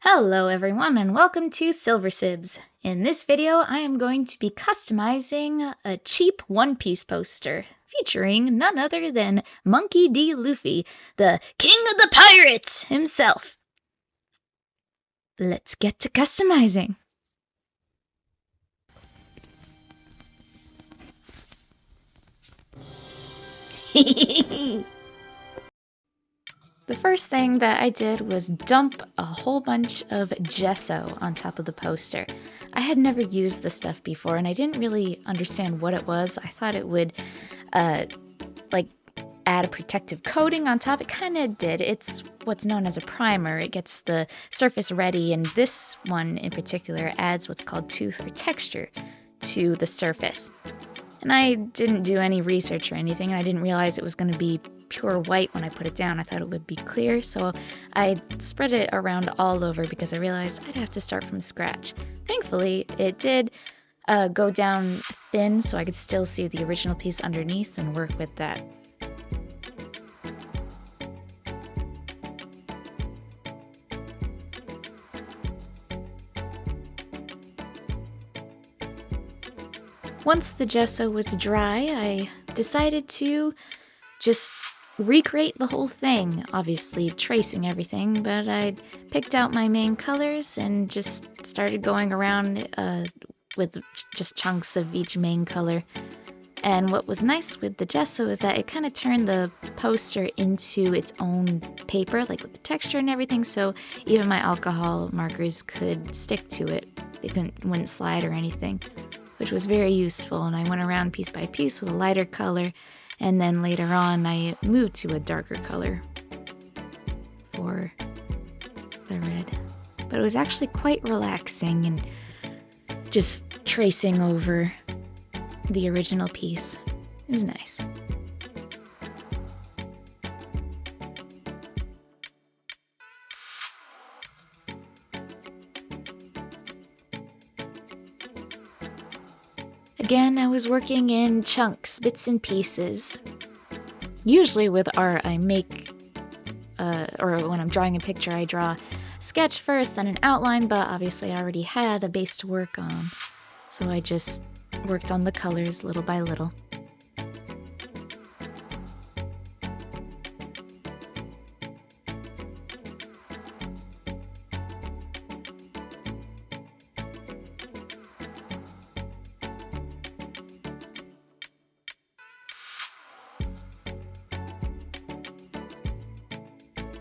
Hello everyone and welcome to Silver Sibs. In this video I am going to be customizing a cheap One Piece poster featuring none other than Monkey D. Luffy, the King of the Pirates himself. Let's get to customizing. The first thing that I did was dump a whole bunch of gesso on top of the poster. I had never used this stuff before and I didn't really understand what it was. I thought it would add a protective coating on top. It kind of did. It's what's known as a primer. It gets the surface ready, and this one in particular adds what's called tooth or texture to the surface. And I didn't do any research or anything, and I didn't realize it was going to be pure white when I put it down. I thought it would be clear, so I spread it around all over because I realized I'd have to start from scratch. Thankfully, it did go down thin so I could still see the original piece underneath and work with that. Once the gesso was dry, I decided to just recreate the whole thing, obviously tracing everything, but I picked out my main colors and just started going around with just chunks of each main color. And what was nice with the gesso is that it kind of turned the poster into its own paper, like with the texture and everything, so even my alcohol markers could stick to it. They wouldn't slide or anything, which was very useful. And I went around piece by piece with a lighter color, and then later on I moved to a darker color for the red. But it was actually quite relaxing and just tracing over the original piece. It was nice. Again, I was working in chunks, bits and pieces. Usually with art, I make, or when I'm drawing a picture, I draw a sketch first, then an outline, but obviously I already had a base to work on, so I just worked on the colors little by little.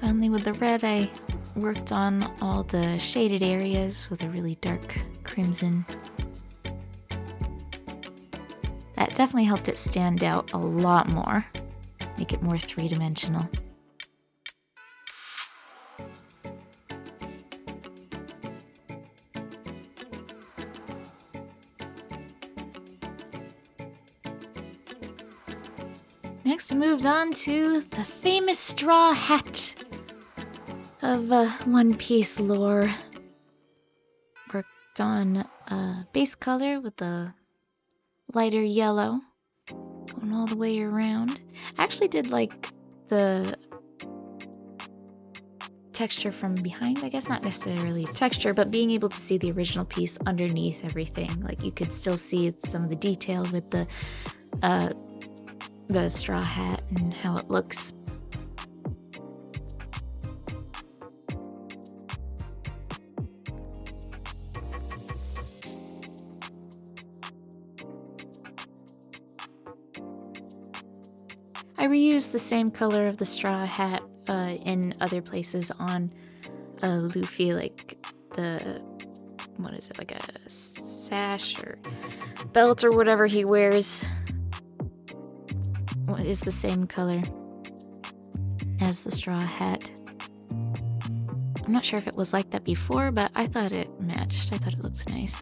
Finally, with the red, I worked on all the shaded areas with a really dark crimson. That definitely helped it stand out a lot more, make it more three-dimensional. Next, I moved on to the famous straw hat of One Piece lore. Worked on a base color with the lighter yellow, going all the way around. I actually did like the texture from behind, I guess, not necessarily texture, but being able to see the original piece underneath everything. Like you could still see some of the detail with the straw hat and how it looks. I reused the same color of the straw hat in other places on Luffy, like the, what is it, like a sash or belt or whatever he wears. Is the same color as the straw hat. I'm not sure if it was like that before, but I thought it matched. I thought it looked nice.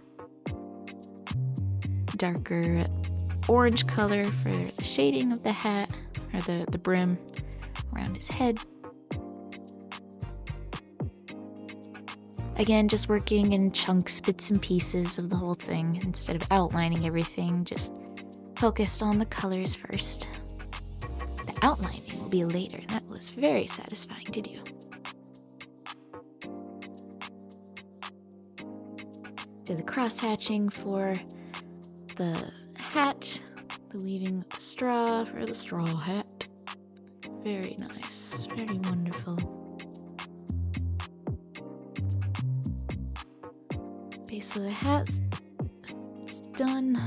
Darker orange color for the shading of the hat, or the brim around his head. Again, just working in chunks, bits and pieces of the whole thing instead of outlining everything, just focused on the colors first. The outlining will be later, and that was very satisfying to do. Did the cross hatching for the hat, the weaving straw for the straw hat. Very nice, very wonderful. Base of the hat is done.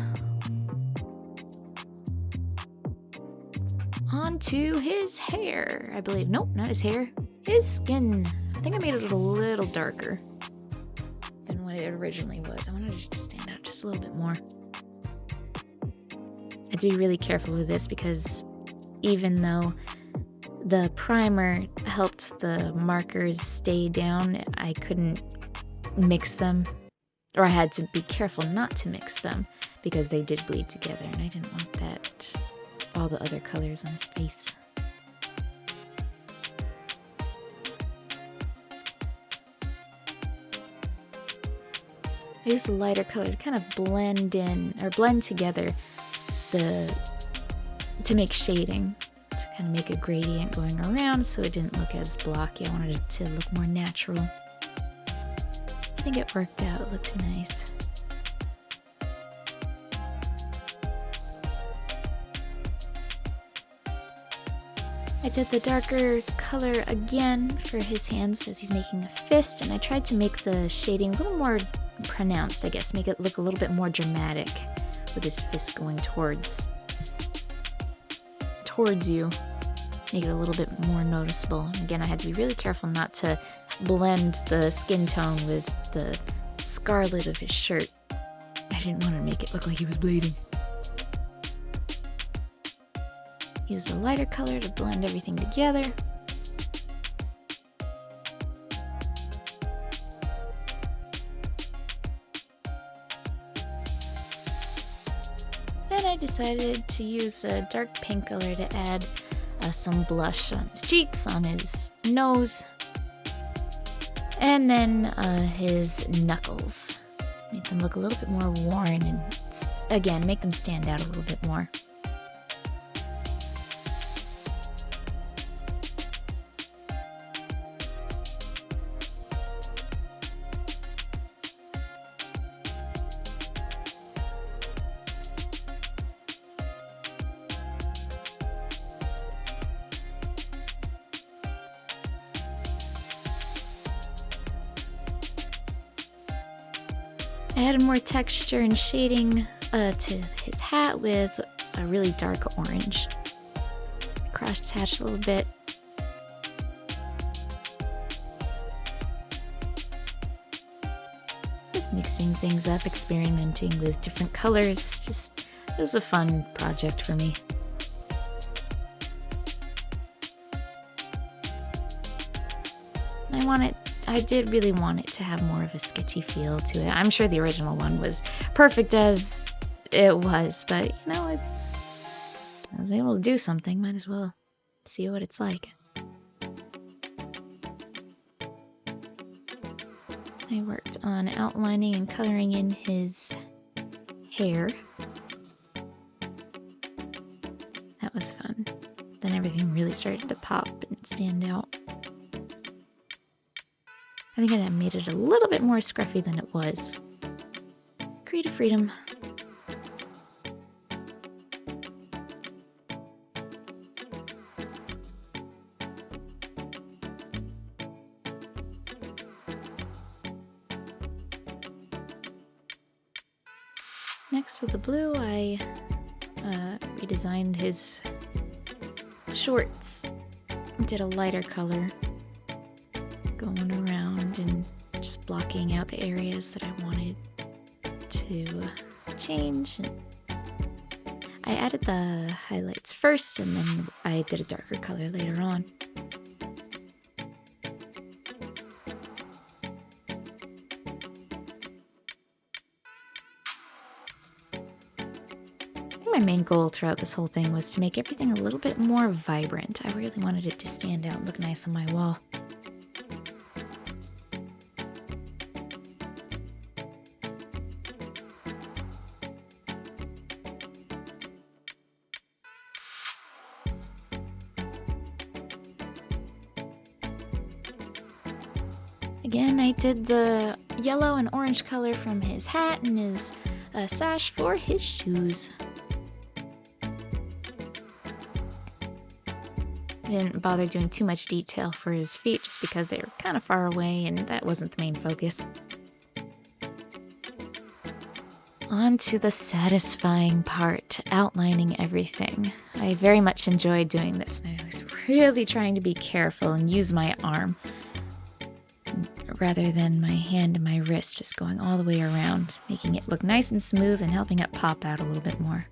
On to his hair, I believe. Nope, not his hair. His skin. I think I made it a little darker than what it originally was. I wanted it to stand out just a little bit more. I had to be really careful with this because even though the primer helped the markers stay down, I couldn't mix them, or I had to be careful not to mix them because they did bleed together, and I didn't want that, all the other colors on his face. I used a lighter color to kind of blend in, or blend together to make shading, to kind of make a gradient going around so it didn't look as blocky. I wanted it to look more natural. I think it worked out, it looked nice. I did the darker color again for his hands as he's making a fist, and I tried to make the shading a little more pronounced, I guess, make it look a little bit more dramatic with his fist going towards you, make it a little bit more noticeable. And again, I had to be really careful not to blend the skin tone with the scarlet of his shirt. I didn't want to make it look like he was bleeding. Use a lighter color to blend everything together. Then I decided to use a dark pink color to add some blush on his cheeks, on his nose, and then his knuckles. Make them look a little bit more worn and, again, make them stand out a little bit more. I added more texture and shading to his hat with a really dark orange. Cross hatched a little bit. Just mixing things up, experimenting with different colors. It was a fun project for me. I did really want it to have more of a sketchy feel to it. I'm sure the original one was perfect as it was, but you know, I was able to do something. Might as well see what it's like. I worked on outlining and coloring in his hair. That was fun. Then everything really started to pop and stand out. I think I made it a little bit more scruffy than it was. Creative freedom. Next with the blue, I redesigned his shorts. Did a lighter color, going around and just blocking out the areas that I wanted to change. And I added the highlights first, and then I did a darker color later on. My main goal throughout this whole thing was to make everything a little bit more vibrant. I really wanted it to stand out and look nice on my wall. Again, I did the yellow and orange color from his hat and his sash for his shoes. I didn't bother doing too much detail for his feet just because they were kind of far away and that wasn't the main focus. On to the satisfying part, outlining everything. I very much enjoyed doing this, and I was really trying to be careful and use my arm rather than my hand and my wrist, just going all the way around, making it look nice and smooth and helping it pop out a little bit more.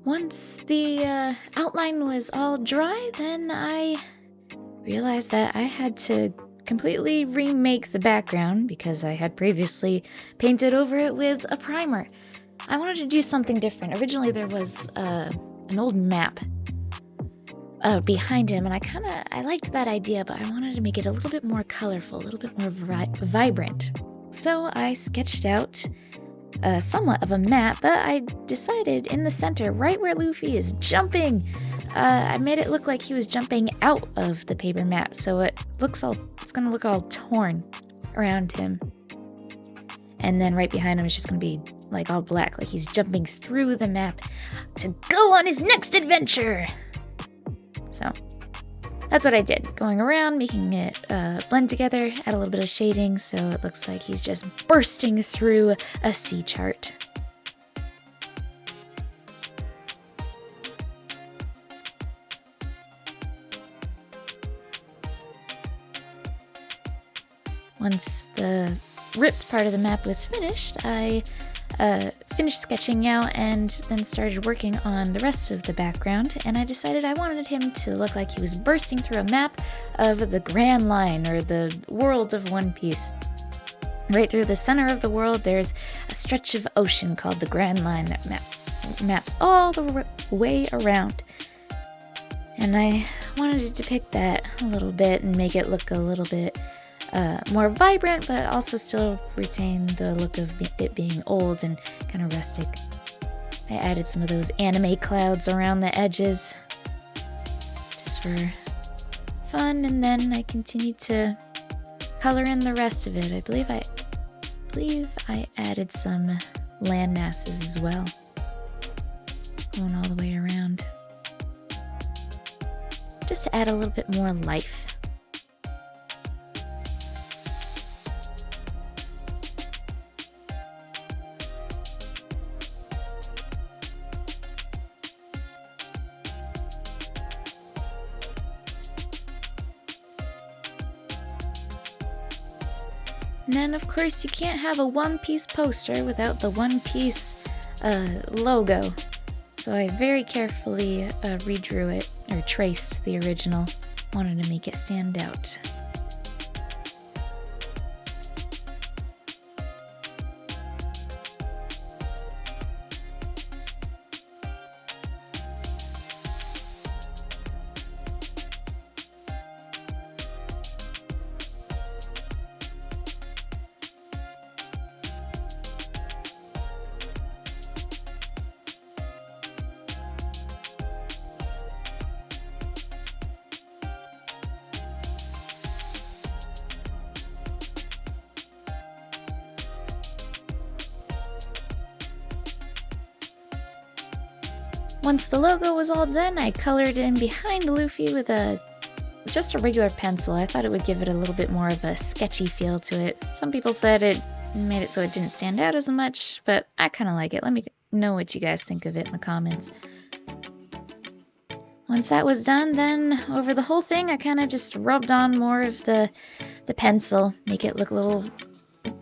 Once the outline was all dry, then I realized that I had to completely remake the background because I had previously painted over it with a primer. I wanted to do something different. Originally there was an old map behind him, and I liked that idea, but I wanted to make it a little bit more colorful, a little bit more vibrant. So I sketched out somewhat of a map, but I decided in the center, right where Luffy is jumping, I made it look like he was jumping out of the paper map, so it's gonna look all torn around him. And then right behind him is just gonna be like all black, like he's jumping through the map to go on his next adventure. So that's what I did, going around, making it blend together, add a little bit of shading so it looks like he's just bursting through a sea chart. Once the ripped part of the map was finished, I finished sketching out and then started working on the rest of the background, and I decided I wanted him to look like he was bursting through a map of the Grand Line, or the world of One Piece. Right through the center of the world there's a stretch of ocean called the Grand Line that maps all the way around. And I wanted to depict that a little bit and make it look a little bit more vibrant, but also still retain the look of it being old and kind of rustic. I added some of those anime clouds around the edges just for fun, and then I continued to color in the rest of it. I believe I added some land masses as well, going all the way around, just to add a little bit more life. And then, of course, you can't have a one-piece poster without the one-piece logo. So I very carefully redrew it, or traced the original. Wanted to make it stand out. Once the logo was all done, I colored in behind Luffy with just a regular pencil. I thought it would give it a little bit more of a sketchy feel to it. Some people said it made it so it didn't stand out as much, but I kind of like it. Let me know what you guys think of it in the comments. Once that was done, then over the whole thing, I kind of just rubbed on more of the pencil, make it look a little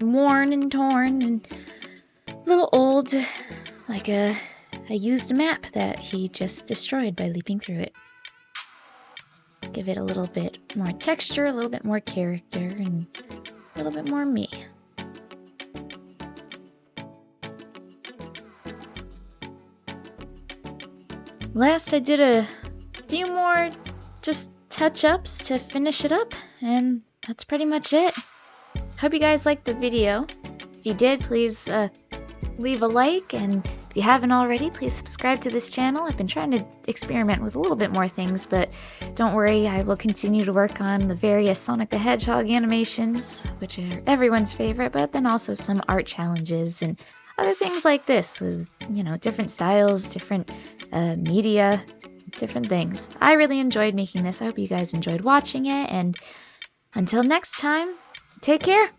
worn and torn and a little old, like a used map that he just destroyed by leaping through it. Give it a little bit more texture, a little bit more character, and a little bit more me. Last, I did a few more just touch-ups to finish it up, and that's pretty much it. Hope you guys liked the video. If you did, please leave a like, and if you haven't already, please subscribe to this channel. I've been trying to experiment with a little bit more things, but don't worry, I will continue to work on the various Sonic the Hedgehog animations, which are everyone's favorite, but then also some art challenges and other things like this with, you know, different styles, different media, different things. I really enjoyed making this. I hope you guys enjoyed watching it, and until next time, take care!